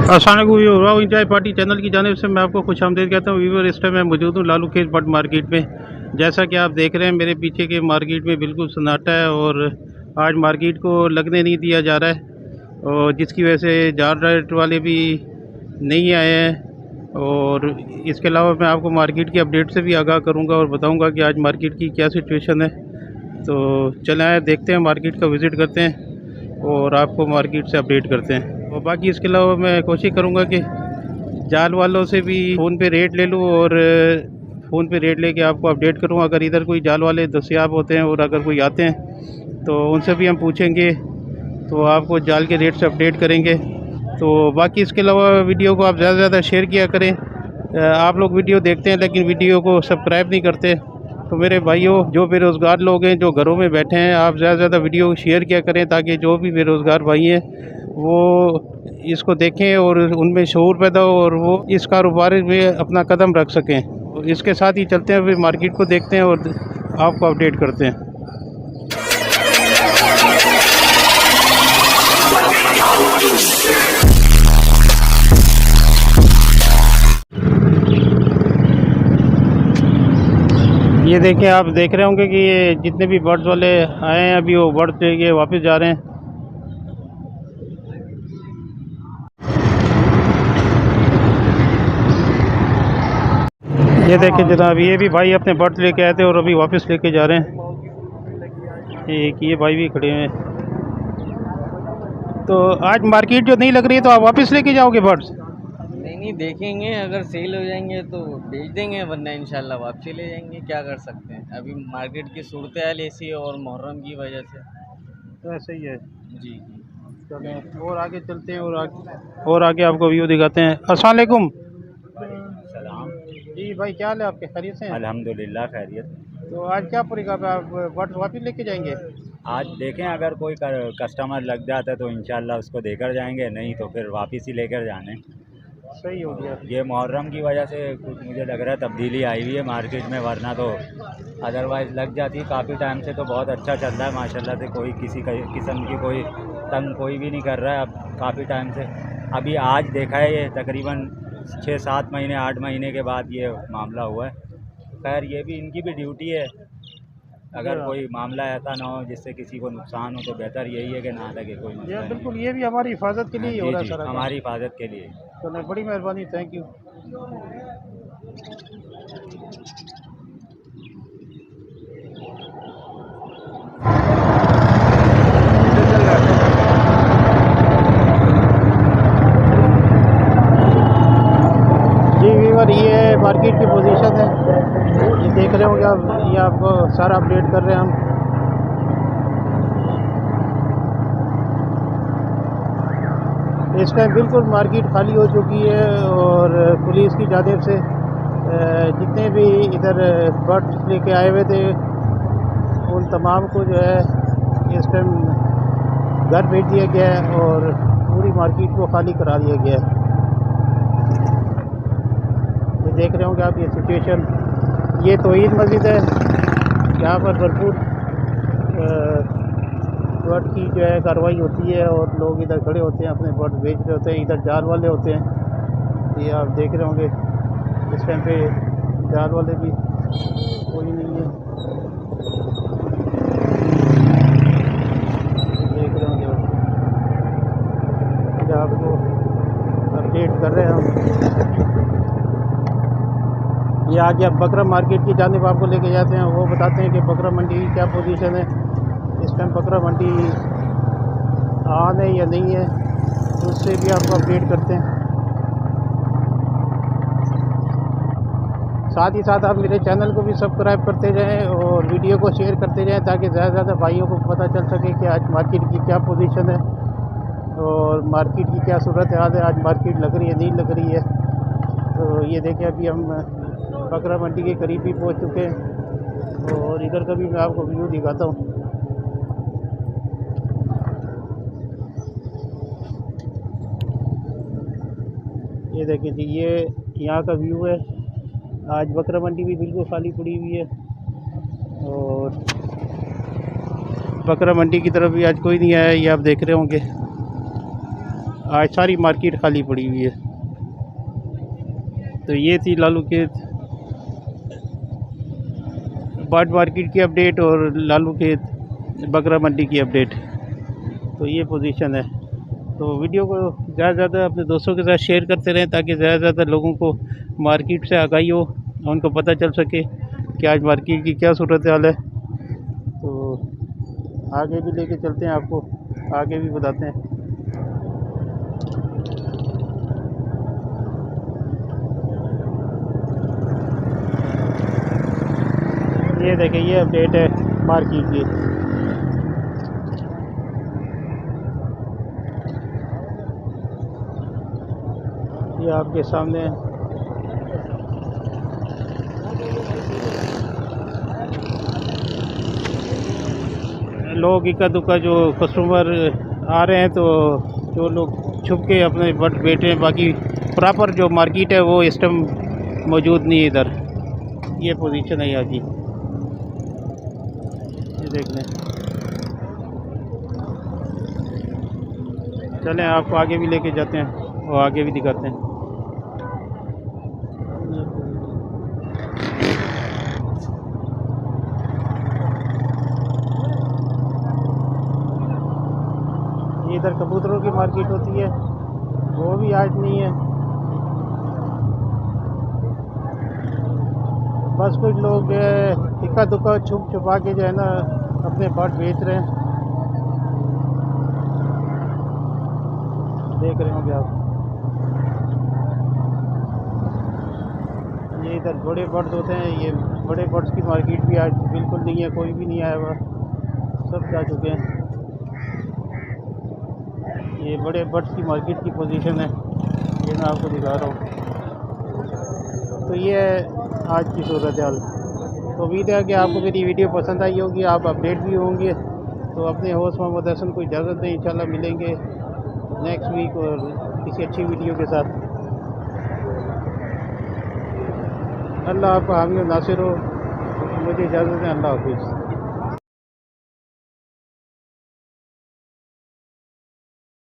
अस्सलाम वालेकुम चाय पार्टी चैनल की जानिब से मैं आपको खुश आमदीद कहता हूँ। व्यूअर, इस टाइम मैं मौजूद हूँ लालू खेत बट मार्केट में। जैसा कि आप देख रहे हैं मेरे पीछे के मार्केट में बिल्कुल सन्नाटा है और आज मार्केट को लगने नहीं दिया जा रहा है, और जिसकी वजह से जार रेट वाले भी नहीं आए हैं। और इसके अलावा मैं आपको मार्केट की अपडेट से भी आगाह करूँगा और बताऊँगा कि आज मार्केट की क्या सिचुएशन है। तो चलें आए देखते हैं, मार्केट का विज़िट करते हैं और आपको मार्केट से अपडेट करते हैं। और बाकी इसके अलावा मैं कोशिश करूँगा कि जाल वालों से भी फ़ोन पे रेट ले लूँ और फ़ोन पे रेट लेके आपको अपडेट करूँ। अगर इधर कोई जाल वाले दस्याब होते हैं और अगर कोई आते हैं तो उनसे भी हम पूछेंगे, तो आपको जाल के रेट से अपडेट करेंगे। तो बाकी इसके अलावा वीडियो को आप ज़्यादा से ज़्यादा शेयर किया करें। आप लोग वीडियो देखते हैं लेकिन वीडियो को सब्सक्राइब नहीं करते। तो मेरे भाइयों, जो बेरोज़गार लोग हैं जो घरों में बैठे हैं, आप ज़्यादा से ज़्यादा वीडियो शेयर किया करें ताकि जो भी बेरोज़गार भाई हैं वो इसको देखें और उनमें शऊर पैदा हो और वो इस कारोबार में अपना कदम रख सकें। और इसके साथ ही चलते हैं, फिर मार्केट को देखते हैं और आपको अपडेट करते हैं। ये देखें, आप देख रहे होंगे कि ये जितने भी बर्ड्स वाले आए हैं अभी वो बर्ड्स लेके वापस जा रहे हैं। ये देखें जनाब, ये भी भाई अपने बर्ड्स लेके आए थे और अभी वापस लेके जा रहे हैं। एक ये भाई भी खड़े हैं। तो आज मार्केट जो नहीं लग रही है तो आप वापस लेके जाओगे बर्ड्स? नहीं, देखेंगे, अगर सेल हो जाएंगे तो बेच देंगे, वरना इंशाल्लाह वापसी ले जाएंगे। क्या कर सकते हैं, अभी मार्केट की सूरत हाल ऐसी है और मुहर्रम की वजह से। तो ऐसा ही है जी। चलें और आगे चलते हैं और आगे आपको व्यू दिखाते हैं। अस्सलाम वालेकुम। सलाम जी भाई, क्या हाल है आपके? खैरियत से हैं? अल्हम्दुलिल्लाह खैरियत। तो आज क्या पड़ेगा, आप बर्ड्स वापस लेके जाएंगे? आज देखें, अगर कोई कस्टमर लग जाता है तो इंशाल्लाह उसको देकर जाएंगे, नहीं तो फिर वापस ही लेकर जाने। सही हो गया। ये मुहर्रम की वजह से कुछ मुझे लग रहा है तब्दीली आई हुई है मार्केट में, वरना तो अदरवाइज़ लग जाती। काफ़ी टाइम से तो बहुत अच्छा चल रहा है माशाल्लाह से, कोई किसी किस्म की कोई तंग कोई भी नहीं कर रहा है अब काफ़ी टाइम से। अभी आज देखा है ये तकरीबन 6-7 महीने 8 महीने के बाद ये मामला हुआ है। खैर ये भी इनकी भी ड्यूटी है, अगर कोई मामला ऐसा ना हो जिससे किसी को नुकसान हो तो बेहतर यही है कि ना लगे कोई मसला नहीं। बिल्कुल, ये भी हमारी हिफाजत के लिए ही हो रहा है जी, सारा काम। हमारी हिफाजत के लिए। चलो, बड़ी मेहरबानी, थैंक यू। जी व्यूअर, ये मार्केट की पोजीशन है, ये देख रहे होंगे आप। ये आपको सारा अपडेट कर रहे हैं हम। इस टाइम बिल्कुल मार्केट खाली हो चुकी है और पुलिस की जानिब से जितने भी इधर बर्ड्स लेके आए हुए थे उन तमाम को जो है इस टाइम घर भेज दिया गया है और पूरी मार्केट को खाली करा दिया गया है। ये देख रहे होंगे आप ये सिचुएशन। ये तौहीद मस्जिद है, यहाँ पर भरपूर बर्ड की जो है कार्रवाई होती है और लोग इधर खड़े होते हैं, अपने बर्ड बेच रहे होते हैं। इधर जाल वाले होते हैं, ये आप देख रहे होंगे। इस टाइम पे जाल वाले भी कोई नहीं है, देख रहे होंगे। आपको अपडेट कर रहे हैं हम। ये आगे अब बकरा मार्केट की जानिब आपको लेके जाते हैं, वो बताते हैं कि बकरा मंडी की क्या पोजीशन है इस टाइम। बकरा मंडी ऑन है या नहीं है, उससे भी आपको अपडेट करते हैं। साथ ही साथ आप मेरे चैनल को भी सब्सक्राइब करते रहें और वीडियो को शेयर करते रहें ताकि ज़्यादा से ज़्यादा भाइयों को पता चल सके कि आज मार्केट की क्या पोजीशन है और मार्केट की क्या सूरत हाल है, आज मार्केट लग रही है नहीं लग रही है। तो ये देखें, अभी हम बकरा मंडी के करीब भी पहुंच चुके हैं और इधर का भी मैं आपको व्यू दिखाता हूँ। ये देखें जी, ये यहाँ का व्यू है। आज बकरा मंडी भी बिल्कुल खाली पड़ी हुई है और बकरा मंडी की तरफ भी आज कोई नहीं आया, ये आप देख रहे होंगे। आज सारी मार्केट खाली पड़ी हुई है। तो ये थी लालू के बाट मार्केट की अपडेट और लालू के बकरा मंडी की अपडेट। तो ये पोजीशन है। तो वीडियो को ज़्यादा से ज़्यादा अपने दोस्तों के साथ शेयर करते रहें ताकि ज़्यादा से ज़्यादा लोगों को मार्केट से आगाही हो, उनको पता चल सके कि आज मार्केट की क्या सूरत हाल है। तो आगे भी लेके चलते हैं, आपको आगे भी बताते हैं। ये देखें, ये अपडेट है मार्केट की। ये आपके सामने है। लोग इक्का दुक्का जो कस्टमर आ रहे हैं, तो जो लोग छुप के अपने बट बैठ रहे हैं, बाकी प्रॉपर जो मार्केट है वो इस टाइम मौजूद नहीं है इधर। ये पोजीशन है यहाँ की, ये देख लें। चलें आपको आगे भी लेके जाते हैं और आगे भी दिखाते हैं। इधर कबूतरों की मार्केट होती है, वो भी आज नहीं है। बस कुछ लोग इक्का दुक्का छुप छुपा के जो है ना अपने बट बेच रहे हैं, देख रहे होंगे आप। ये इधर बड़े बर्ड्स होते हैं, ये बड़े बर्ड्स की मार्केट भी आज बिल्कुल नहीं है, कोई भी नहीं आया हुआ, सब जा चुके हैं। ये बड़े बर्ड्स की मार्केट की पोजीशन है, ये मैं आपको दिखा रहा हूँ। तो ये है आज की सूरत हाल। तो उम्मीद है कि आपको मेरी वीडियो पसंद आई होगी, आप अपडेट भी होंगे। तो अपने होस्ट मोहम्मद हसन को इजाज़त दें, इंशाल्लाह मिलेंगे नेक्स्ट वीक और किसी अच्छी वीडियो के साथ। अल्लाह आपका हामी और नासिर हो। मुझे इजाज़त दें, अल्लाह हाफिज़।